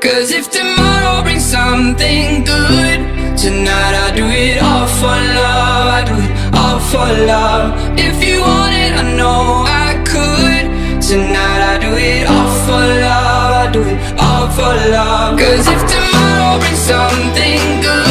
Cause if tomorrow brings something good, tonight I do it all for love. I do it all for love. If you want it, I know I could. Tonight I do it all for love. I do it all for love. Cause if tomorrow brings something good,